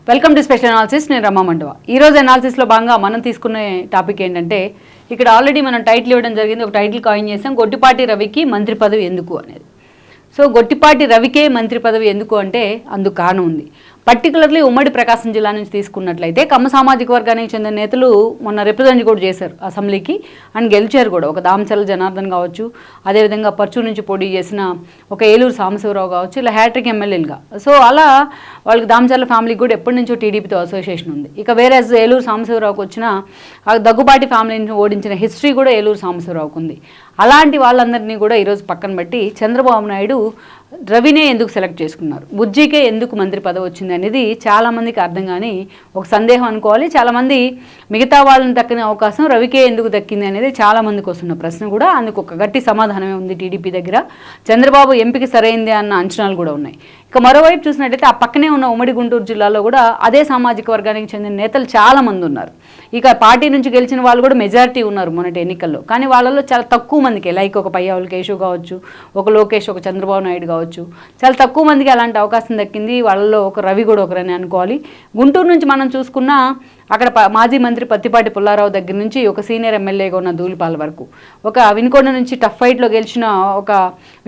Welcome to special analysis. నేను రమా మండవ. ఈరోజు అనాలిసిస్లో భాగంగా మనం తీసుకునే టాపిక్ ఏంటంటే, ఇక్కడ ఆల్రెడీ మనం టైటిల్ ఇవ్వడం జరిగింది, ఒక టైటిల్ కాయిన్ చేసాం, గొట్టిపాటి రవికి మంత్రి పదవి ఎందుకు అనేది. సో గొట్టిపాటి రవికే మంత్రి పదవి ఎందుకు అంటే అందుకు కారణం ఉంది. పర్టికులర్లీ ఉమ్మడి ప్రకాశం జిల్లా నుంచి తీసుకున్నట్లయితే కమ్మ సామాజిక వర్గానికి చెందిన నేతలు మొన్న రిప్రజెంట్ కూడా చేశారు అసెంబ్లీకి అండ్ గెలిచారు కూడా. ఒక దామచర్ల జనార్దన్ కావచ్చు, అదేవిధంగా పర్చూరు నుంచి పోటీ చేసిన ఒక ఏలూరు సాంబశివరావు కావచ్చు, ఇలా హ్యాట్రిక్ ఎమ్మెల్యేలుగా. సో అలా వాళ్ళకి దామచర్ల ఫ్యామిలీకి కూడా ఎప్పటి నుంచో టీడీపీతో అసోసియేషన్ ఉంది. ఇక వేరే ఏలూరు సాంబశివరావుకి వచ్చిన దగ్గుబాటి ఫ్యామిలీని ఓడించిన హిస్టరీ కూడా ఏలూరు సాంబశివరావుకు ఉంది. అలాంటి వాళ్ళందరినీ కూడా ఈరోజు పక్కన పెట్టి చంద్రబాబు నాయుడు రవినే ఎందుకు సెలెక్ట్ చేసుకున్నారు, బుజ్జికే ఎందుకు మంత్రి పదవి వచ్చింది అనేది చాలామందికి అర్థం కానీ ఒక సందేహం అనుకోవాలి. చాలామంది మిగతా వాళ్ళని దక్కిన అవకాశం రవికే ఎందుకు దక్కింది అనేది చాలామందికి వస్తున్న ప్రశ్న కూడా. అందుకు ఒక గట్టి సమాధానమే ఉంది టీడీపీ దగ్గర. చంద్రబాబు ఎంపిక సరైందే అన్న అంచనాలు కూడా ఉన్నాయి. ఇక మరోవైపు చూసినట్టయితే ఆ పక్కనే ఉన్న ఉమ్మడి గుంటూరు జిల్లాలో కూడా అదే సామాజిక వర్గానికి చెందిన నేతలు చాలామంది ఉన్నారు. ఇక పార్టీ నుంచి గెలిచిన వాళ్ళు కూడా మెజారిటీ ఉన్నారు మొన్నటి ఎన్నికల్లో. కానీ వాళ్ళలో చాలా తక్కువ మందికి, లైక్ ఒక పయ్యావుల కేశవ్ కావచ్చు, ఒక లోకేష్, ఒక చంద్రబాబు నాయుడు కావచ్చు, చాలా తక్కువ మందికి అలాంటి అవకాశం దక్కింది. వాళ్ళలో ఒక రవి కూడా ఒకరని అనుకోవాలి. గుంటూరు నుంచి మనం చూసుకున్నా అక్కడ మాజీ మంత్రి పత్తిపాటి పుల్లారావు దగ్గర నుంచి ఒక సీనియర్ ఎమ్మెల్యేగా ఉన్న ధూళిపాల వరకు, ఒక వినుకొండ నుంచి టఫ్ ఫైట్లో గెలిచిన ఒక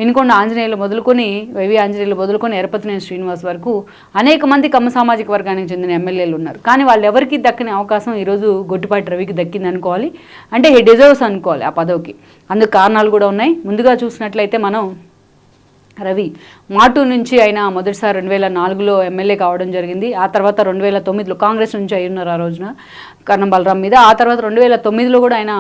వినుకొండ ఆంజనేయులు మొదలుకొని, వైవి ఆంజనేయులు మొదలుకొని ఎరపతినేని శ్రీనివాస్ వరకు అనేక మంది కమ్మ సామాజిక వర్గానికి చెందిన ఎమ్మెల్యేలు ఉన్నారు. కానీ వాళ్ళు ఎవరికి దక్కని అవకాశం ఈరోజు గొట్టిపాటి రవికి దక్కింది అనుకోవాలి. అంటే హీ డిజర్వ్స్ అనుకోవాలి ఆ పదవికి. అందుకు కారణాలు కూడా ఉన్నాయి. ముందుగా చూసినట్లయితే మనం రవి మాటూరు నుంచి ఆయన మొదటిసారి 2004లో ఎమ్మెల్యే కావడం జరిగింది. ఆ తర్వాత 2009లో కాంగ్రెస్ నుంచి అయి ఉన్నారు ఆ రోజున కర్ణం బలరాం మీద. ఆ తర్వాత 2009లో కూడా ఆయన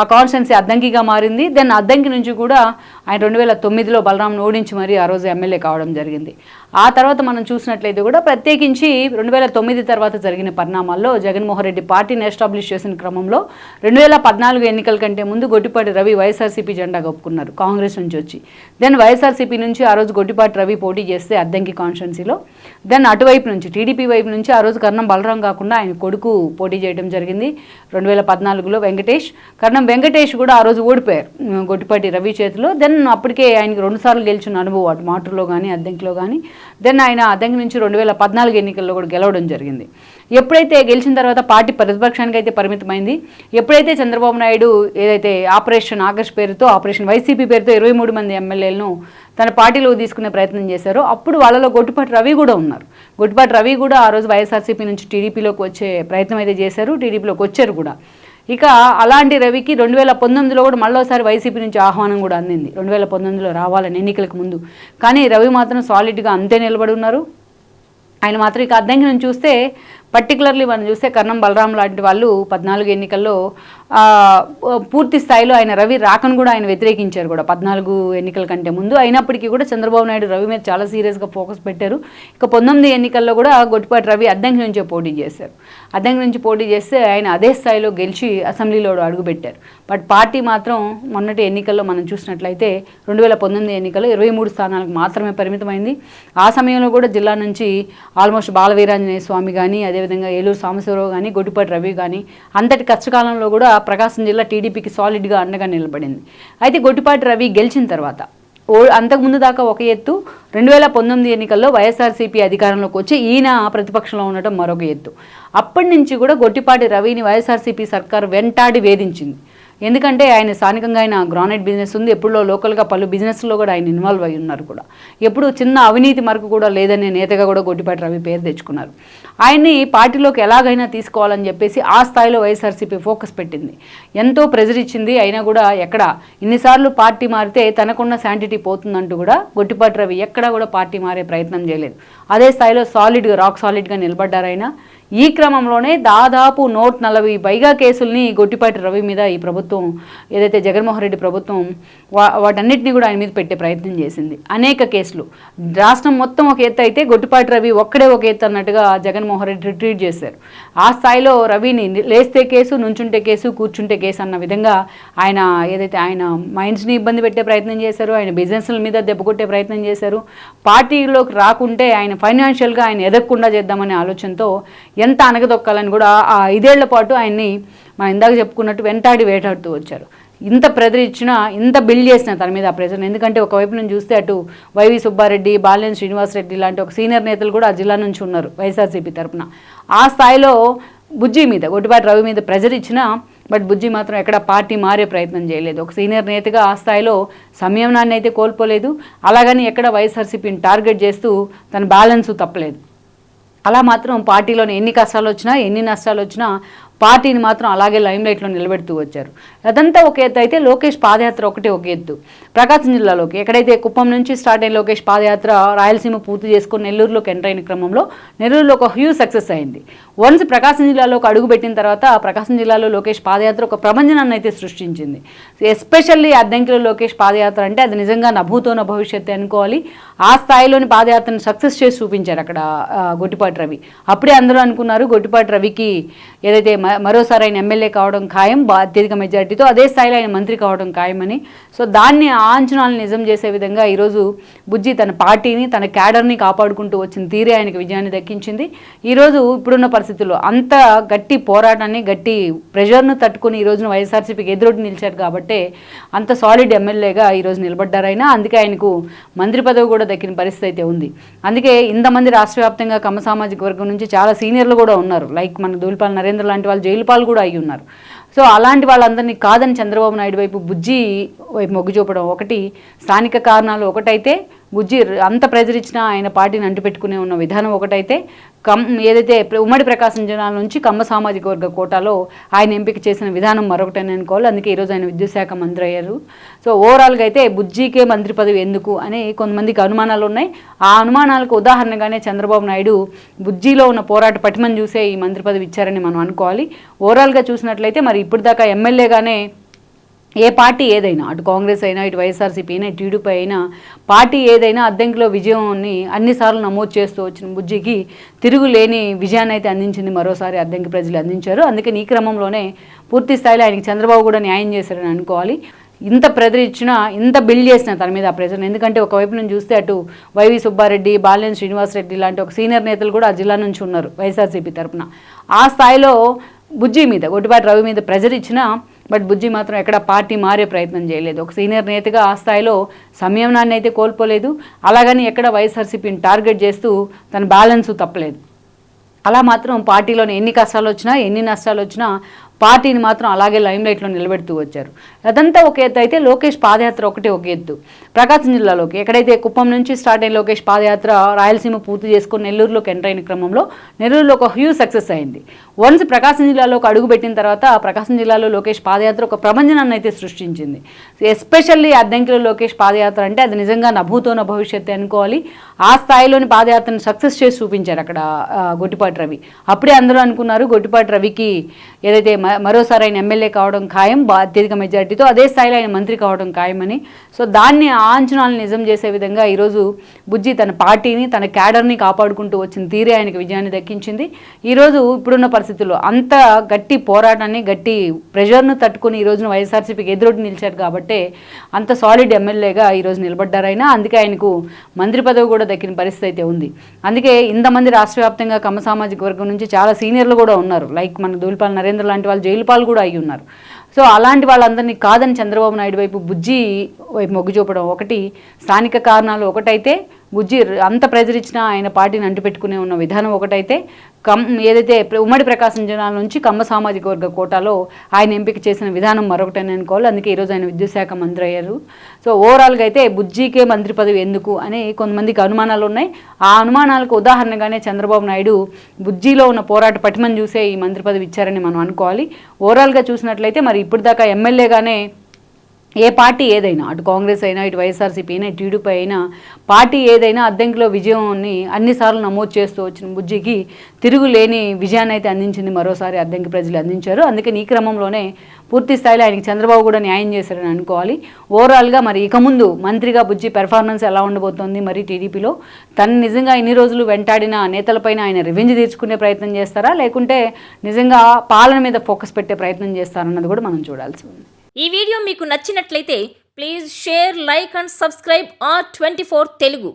ఆ కాన్స్టిట్యున్సీ అద్దంకిగా మారింది. దెన్ అద్దంకి నుంచి కూడా ఆయన 2009లో బలరాంను ఓడించి మరి ఆ రోజు ఎమ్మెల్యే కావడం జరిగింది. ఆ తర్వాత మనం చూసినట్లయితే కూడా ప్రత్యేకించి 2009 తర్వాత జరిగిన పరిణామాల్లో జగన్మోహన్ రెడ్డి పార్టీని ఎస్టాబ్లిష్ చేసిన క్రమంలో 2014 ఎన్నికల కంటే ముందు గొట్టిపాటి రవి వైఎస్ఆర్సీపీ జెండా కప్పుకున్నారు కాంగ్రెస్ నుంచి వచ్చి. దెన్ వైఎస్ఆర్సీపీ నుంచి ఆ రోజు గొట్టిపాటి రవి పోటీ చేస్తే అద్దంకి కాన్స్టిట్యున్సీలో, దెన్ అటువైపు నుంచి టీడీపీ వైపు నుంచి ఆ రోజు కర్ణం బలరాం కాకుండా ఆయన కొడుకు పోటీ చేయడం జరిగింది 2014లో కర్ణం వెంకటేష్ కూడా ఆ రోజు ఓడిపోయారు గొట్టిపాటి రవి చేతిలో. దెన్ అప్పటికే ఆయనకి 2 సార్లు గెలిచిన అనుభవం అటు మాటూరులో కానీ అద్దంకిలో కానీ. దెన్ ఆయన అద్దంకి నుంచి 2014 ఎన్నికల్లో కూడా గెలవడం జరిగింది. ఎప్పుడైతే గెలిచిన తర్వాత పార్టీ ప్రతిపక్షానికి అయితే పరిమితమైంది. ఎప్పుడైతే చంద్రబాబు నాయుడు ఏదైతే ఆపరేషన్ ఆగస్ట్ పేరుతో, ఆపరేషన్ వైసీపీ పేరుతో 23 మంది ఎమ్మెల్యేలను తన పార్టీలో తీసుకునే ప్రయత్నం చేశారో అప్పుడు వాళ్ళలో గొట్టిపాటి రవి కూడా ఉన్నారు. గొట్టిపాటి రవి కూడా ఆ రోజు వైఎస్ఆర్సీపీ నుంచి టీడీపీలోకి వచ్చే ప్రయత్నం అయితే చేశారు, టీడీపీలోకి వచ్చారు కూడా. ఇక అలాంటి రవికి 2019లో కూడా మళ్ళీసారి వైసీపీ నుంచి ఆహ్వానం కూడా అందింది 2019లో రావాలని ఎన్నికలకు ముందు. కానీ రవి మాత్రం సాలిడ్గా అంతే నిలబడి ఉన్నారు. ఆయన మాత్రం ఇక అద్దంకి నుంచి చూస్తే పర్టికులర్లీ మనం చూస్తే కర్ణం బలరాం లాంటి వాళ్ళు 14 ఎన్నికల్లో పూర్తి స్థాయిలో ఆయన రవి రాకను కూడా ఆయన వ్యతిరేకించారు కూడా 14 ఎన్నికల కంటే ముందు. అయినప్పటికీ కూడా చంద్రబాబు నాయుడు రవి మీద చాలా సీరియస్గా ఫోకస్ పెట్టారు. ఇక 19 ఎన్నికల్లో కూడా గొట్టిపాటి రవి అద్దంకి నుంచే పోటీ చేశారు. అద్దంకి నుంచి పోటీ చేస్తే ఆయన అదే స్థాయిలో గెలిచి అసెంబ్లీలో అడుగుపెట్టారు. బట్ పార్టీ మాత్రం మొన్నటి ఎన్నికల్లో మనం చూసినట్లయితే 2019 ఎన్నికల్లో 23 స్థానాలకు మాత్రమే పరిమితమైంది. ఆ సమయంలో కూడా జిల్లా నుంచి ఆల్మోస్ట్ బాలవీరాంజనేయ స్వామి కానీ, అదేవిధంగా ఏలూరు సాంబశివరావు కానీ, గొట్టిపాటి రవి కానీ అంతటి కష్టకాలంలో కూడా ప్రకాశం జిల్లా టీడీపీకి సాలిడ్గా అండగా నిలబడింది. అయితే గొట్టిపాటి రవి గెలిచిన తర్వాత అంతకుముందు దాకా ఒక ఎత్తు, 2019 ఎన్నికల్లో వైఎస్ఆర్సీపీ అధికారంలోకి వచ్చి ఈయన ప్రతిపక్షంలో ఉండటం మరొక ఎత్తు. అప్పటి నుంచి కూడా గొట్టిపాటి రవిని వైఎస్ఆర్సీపీ సర్కారు వెంటాడి వేధించింది. ఎందుకంటే ఆయన స్థానికంగా ఆయన గ్రానైట్ బిజినెస్ ఉంది. ఎప్పుడో లోకల్గా పలు బిజినెస్లో కూడా ఆయన ఇన్వాల్వ్ అయి ఉన్నారు కూడా. ఎప్పుడు చిన్న అవినీతి మరకు కూడా లేదనే నేతగా కూడా గొట్టిపాటి రవి పేరు తెచ్చుకున్నారు. ఆయన్ని పార్టీలోకి ఎలాగైనా తీసుకోవాలని చెప్పేసి ఆ స్థాయిలో వైఎస్ఆర్సీపీ ఫోకస్ పెట్టింది, ఎంతో ప్రెజర్ ఇచ్చింది. అయినా కూడా ఎక్కడ ఇన్నిసార్లు పార్టీ మారితే తనకున్న శాంటిటీ పోతుందంటూ కూడా గొట్టిపాటి రవి ఎక్కడా కూడా పార్టీ మారే ప్రయత్నం చేయలేదు. అదే స్థాయిలో సాలిడ్గా రాక్ సాలిడ్గా నిలబడ్డారు ఆయన. ఈ క్రమంలోనే దాదాపు 140 పైగా కేసుల్ని గొట్టిపాటి రవి మీద ఈ ప్రభుత్వం, ఏదైతే జగన్మోహన్ రెడ్డి ప్రభుత్వం వాటన్నిటిని కూడా ఆయన మీద పెట్టే ప్రయత్నం చేసింది. అనేక కేసులు, రాష్ట్రం మొత్తం ఒక ఎత్తు అయితే గొట్టిపాటి రవి ఒక్కడే ఒక ఎత్తు అన్నట్టుగా జగన్మోహన్ రెడ్డి ట్రీట్ చేశారు. ఆ స్థాయిలో రవిని లేస్తే కేసు, నుంచుంటే కేసు, కూర్చుంటే కేసు అన్న విధంగా ఆయన ఏదైతే ఆయన మైండ్స్ని ఇబ్బంది పెట్టే ప్రయత్నం చేశారు, ఆయన బిజినెస్ల మీద దెబ్బకొట్టే ప్రయత్నం చేశారు. పార్టీలోకి రాకుంటే ఆయన ఫైనాన్షియల్గా ఆయన ఎదగకుండా చేద్దామనే ఆలోచనతో ఎంత అనగదొక్కాలని కూడా ఆ 5 ఏళ్ల పాటు ఆయన్ని మనం ఇందాక చెప్పుకున్నట్టు వెంటాడి వేటాడుతూ వచ్చారు. ఇంత ప్రెజర్ ఇచ్చినా ఇంత బిల్డ్ చేసిన తన మీద ఆ ప్రెజర్. ఎందుకంటే ఒకవైపు నుంచి చూస్తే అటు వైవి సుబ్బారెడ్డి, బాలినేని శ్రీనివాసరెడ్డి లాంటి ఒక సీనియర్ నేతలు కూడా ఆ జిల్లా నుంచి ఉన్నారు వైఎస్ఆర్సీపీ తరఫున. ఆ స్థాయిలో బుజ్జి మీద, గొట్టిపాటి రవి మీద ప్రెజర్ ఇచ్చినా బట్ బుజ్జి మాత్రం ఎక్కడ పార్టీ మారే ప్రయత్నం చేయలేదు. ఒక సీనియర్ నేతగా ఆ స్థాయిలో సంయమనాన్ని అయితే కోల్పోలేదు. అలాగని ఎక్కడ వైఎస్ఆర్సీపీని టార్గెట్ చేస్తూ తన బ్యాలెన్స్ తప్పలేదు. అలా మాత్రం పార్టీలోని ఎన్ని కష్టాలు వచ్చినా ఎన్ని నష్టాలు వచ్చినా పార్టీని మాత్రం అలాగే లైమ్లైట్లో నిలబెడుతూ వచ్చారు. అదంతా ఒక ఎత్తు అయితే లోకేష్ పాదయాత్ర ఒకటే ఒక ఎత్తు. ప్రకాశం జిల్లాలోకి ఎక్కడైతే కుప్పం నుంచి స్టార్ట్ అయిన లోకేష్ పాదయాత్ర రాయలసీమ పూర్తి చేసుకుని నెల్లూరులోకి ఎంటర్ అయిన క్రమంలో నెల్లూరులో ఒక హ్యూజ్ సక్సెస్ అయింది. వన్స్ ప్రకాశం జిల్లాలోకి అడుగుపెట్టిన తర్వాత ప్రకాశం జిల్లాలో లోకేష్ పాదయాత్ర ఒక ప్రభంజనాన్ని అయితే సృష్టించింది. ఎస్పెషల్లీ అద్దంకిలో లోకేష్ పాదయాత్ర అంటే అది నిజంగా నభూతోన భవిష్యత్తు అనుకోవాలి. ఆ స్థాయిలోని పాదయాత్రను సక్సెస్ చేసి చూపించారు అక్కడ గొట్టిపాటి రవి. అప్పుడే అందరూ అనుకున్నారు గొట్టిపాటి రవికి ఏదైతే మరోసారి ఆయన ఎమ్మెల్యే కావడం ఖాయం, అత్యధిక మెజారిటీతో అదే స్థాయిలో ఆయన మంత్రి కావడం ఖాయమని. సో దాన్ని ఆ అంచనాలను నిజం చేసే విధంగా ఈరోజు బుజ్జి తన పార్టీని, తన క్యాడర్ని కాపాడుకుంటూ వచ్చిన తీరే ఆయనకు విజయాన్ని దక్కించింది. ఈరోజు ఇప్పుడున్న పరిస్థితుల్లో అంత గట్టి పోరాటాన్ని, గట్టి ప్రెషర్ను తట్టుకుని ఈ రోజున వైఎస్ఆర్సీపీకి ఎదురొడ్డి నిలిచారు కాబట్టి అంత సాలిడ్ ఎమ్మెల్యేగా ఈరోజు నిలబడ్డారైనా. అందుకే ఆయనకు మంత్రి పదవి కూడా దక్కిన పరిస్థితి అయితే ఉంది. అందుకే ఇంతమంది రాష్ట్ర వ్యాప్తంగా కమ్మ సామాజిక వర్గం నుంచి చాలా సీనియర్లు కూడా ఉన్నారు. లైక్ మన దూలిపాల నరేంద్ర లాంటి వాళ్ళు జైలు పాలు కూడా అయ్యి ఉన్నారు. సో అలాంటి వాళ్ళందరినీ కాదని చంద్రబాబు నాయుడు వైపు బుజ్జి వైపు మొగ్గు చూపడం ఒకటి, స్థానిక కారణాలు ఒకటైతే బుజ్జి అంత ప్రెజర్ ఇచ్చినా ఆయన పార్టీని అంటిపెట్టుకునే ఉన్న విధానం ఒకటైతే, ఏదైతే ఉమ్మడి ప్రకాశం జిల్లా నుంచి కమ్మ సామాజిక వర్గ కోటాలో ఆయన ఎంపిక చేసిన విధానం మరొకటని అనుకోవాలి. అందుకే ఈరోజు ఆయన విద్యుత్ శాఖ మంత్రి అయ్యారు. సో ఓవరాల్గా అయితే బుజ్జికే మంత్రి పదవి ఎందుకు అని కొంతమందికి అనుమానాలు ఉన్నాయి. ఆ అనుమానాలకు ఉదాహరణగానే చంద్రబాబు నాయుడు బుజ్జిలో ఉన్న పోరాట పటిమని చూసే ఈ మంత్రి పదవి ఇచ్చారని మనం అనుకోవాలి. ఓవరాల్గా చూసినట్లయితే మరి ఇప్పుడు దాకా ఎమ్మెల్యేగానే ఏ పార్టీ ఏదైనా, అటు కాంగ్రెస్ అయినా, ఇటు వైఎస్ఆర్సీపీ అయినా, టీడీపీ అయినా, పార్టీ ఏదైనా అద్దంకిలో విజయాన్ని అన్నిసార్లు నమోదు చేస్తూ వచ్చిన బుజ్జికి తిరుగులేని విజయాన్ని అయితే అందించింది. మరోసారి అద్దంకి ప్రజలు అందించారు. అందుకని ఈ క్రమంలోనే పూర్తి స్థాయిలో ఆయనకి చంద్రబాబు కూడా న్యాయం చేశారని అనుకోవాలి. ఇంత ప్రెజర్ ఇచ్చినా, ఇంత బిల్డ్ చేసిన తన మీద ఆ ప్రెజర్. ఎందుకంటే ఒకవైపు నుంచి చూస్తే అటు వైవి సుబ్బారెడ్డి, బాలినేని శ్రీనివాసరెడ్డి లాంటి ఒక సీనియర్ నేతలు కూడా ఆ జిల్లా నుంచి ఉన్నారు వైఎస్ఆర్సీపీ తరఫున. ఆ స్థాయిలో బుజ్జి మీద, గొట్టిపాటి రవి మీద ప్రెజర్ ఇచ్చినా బట్ బుజ్జి మాత్రం ఎక్కడ పార్టీ మారే ప్రయత్నం చేయలేదు. ఒక సీనియర్ నేతగా ఆ స్థాయిలో సంయమనాన్ని అయితే కోల్పోలేదు. అలాగని ఎక్కడ వైఎస్ఆర్సీపీని టార్గెట్ చేస్తూ తన బ్యాలెన్స్ తప్పలేదు. అలా మాత్రం పార్టీలోని ఎన్ని కష్టాలు వచ్చినా ఎన్ని నష్టాలు వచ్చినా పార్టీని మాత్రం అలాగే లైమ్లైట్లో నిలబెడుతూ వచ్చారు. అదంతా ఒక ఎత్తు అయితే లోకేష్ పాదయాత్ర ఒకటే ఒక ఎత్తు. ప్రకాశం జిల్లాలోకి ఎక్కడైతే కుప్పం నుంచి స్టార్ట్ అయిన లోకేష్ పాదయాత్ర రాయలసీమ పూర్తి చేసుకుని నెల్లూరులోకి ఎంటర్ అయిన క్రమంలో నెల్లూరులో ఒక హ్యూజ్ సక్సెస్ అయింది. వన్స్ ప్రకాశం జిల్లాలోకి అడుగుపెట్టిన తర్వాత ప్రకాశం జిల్లాలో లోకేష్ పాదయాత్ర ఒక ప్రభంజనాన్ని అయితే సృష్టించింది. ఎస్పెషల్లీ అద్దంకిలో లోకేష్ పాదయాత్ర అంటే అది నిజంగా నభూతోన భవిష్యత్తు అనుకోవాలి. ఆ స్థాయిలోని పాదయాత్రను సక్సెస్ చేసి చూపించారు అక్కడ గొట్టిపాటి రవి. అప్పుడే అందరూ అనుకున్నారు గొట్టిపాటి రవికి ఏదైతే మరోసారి ఆయన ఎమ్మెల్యే కావడం ఖాయం, అత్యధిక మెజారిటీతో అదే స్థాయిలో ఆయన మంత్రి కావడం ఖాయమని. సో దాన్ని ఆ అంచనాలను నిజం చేసే విధంగా ఈరోజు బుజ్జి తన పార్టీని, తన క్యాడర్ని కాపాడుకుంటూ వచ్చిన తీరే ఆయనకు విజయాన్ని దక్కించింది. ఈరోజు ఇప్పుడున్న పరిస్థితుల్లో అంత గట్టి పోరాటాన్ని, గట్టి ప్రెషర్ను తట్టుకుని ఈ రోజున వైఎస్ఆర్సీపీకి ఎదురొడ్డి నిలిచారు కాబట్టి అంత సాలిడ్ ఎమ్మెల్యేగా ఈరోజు నిలబడ్డారైనా. అందుకే ఆయనకు మంత్రి పదవి కూడా దక్కిన పరిస్థితి అయితే ఉంది. అందుకే ఇంతమంది రాష్ట్ర వ్యాప్తంగా కమ్మ సామాజిక వర్గం నుంచి చాలా సీనియర్లు కూడా ఉన్నారు. లైక్ మన దూలిపాల నరేంద్ర లాంటి వాళ్ళు జైలు పాలు కూడా అయ్యి ఉన్నారు. సో అలాంటి వాళ్ళందరినీ కాదని చంద్రబాబు నాయుడు వైపు బుజ్జి వైపు మొగ్గు చూపడం ఒకటి, స్థానిక కారణాలు ఒకటైతే బుజ్జి అంత ప్రెజర్ ఇచ్చినా ఆయన పార్టీని అంటిపెట్టుకునే ఉన్న విధానం ఒకటైతే, ఏదైతే ఉమ్మడి ప్రకాశం జిల్లా నుంచి కమ్మ సామాజిక వర్గ కోటాలో ఆయన ఎంపిక చేసిన విధానం మరొకటని అనుకోవాలి. అందుకే ఈరోజు ఆయన విద్యుత్ శాఖ మంత్రి అయ్యారు. సో ఓవరాల్గా అయితే బుజ్జికే మంత్రి పదవి ఎందుకు అని కొంతమందికి అనుమానాలు ఉన్నాయి. ఆ అనుమానాలకు ఉదాహరణగానే చంద్రబాబు నాయుడు బుజ్జిలో ఉన్న పోరాట పటిమని చూసే ఈ మంత్రి పదవి ఇచ్చారని మనం అనుకోవాలి. ఓవరాల్గా చూసినట్లయితే మరి ఇప్పుడు దాకా ఎమ్మెల్యేగానే ఏ పార్టీ ఏదైనా, అటు కాంగ్రెస్ అయినా, ఇటు వైఎస్ఆర్సీపీ అయినా, టీడీపీ అయినా, పార్టీ ఏదైనా అద్దంకిలో విజయాన్ని అన్నిసార్లు నమోదు చేస్తూ వచ్చిన బుజ్జికి తిరుగులేని విజయాన్ని అయితే అందించింది. మరోసారి అద్దంకి ప్రజలు అందించారు. అందుకని ఈ క్రమంలోనే పూర్తి స్థాయిలో ఆయనకి చంద్రబాబు కూడా న్యాయం చేశారని అనుకోవాలి. ఓవరాల్గా మరి ఇక ముందు మంత్రిగా బుజ్జి పెర్ఫార్మెన్స్ ఎలా ఉండబోతోంది, మరి టీడీపీలో తను నిజంగా ఇన్ని రోజులు వెంటాడిన నేతలపైన ఆయన రివెంజ్ తీర్చుకునే ప్రయత్నం చేస్తారా, లేకుంటే నిజంగా పాలన మీద ఫోకస్ పెట్టే ప్రయత్నం చేస్తారన్నది కూడా మనం చూడాల్సి ఉంది. ఈ వీడియో మీకు నచ్చినట్లయితే please share, like and subscribe R24 Telugu.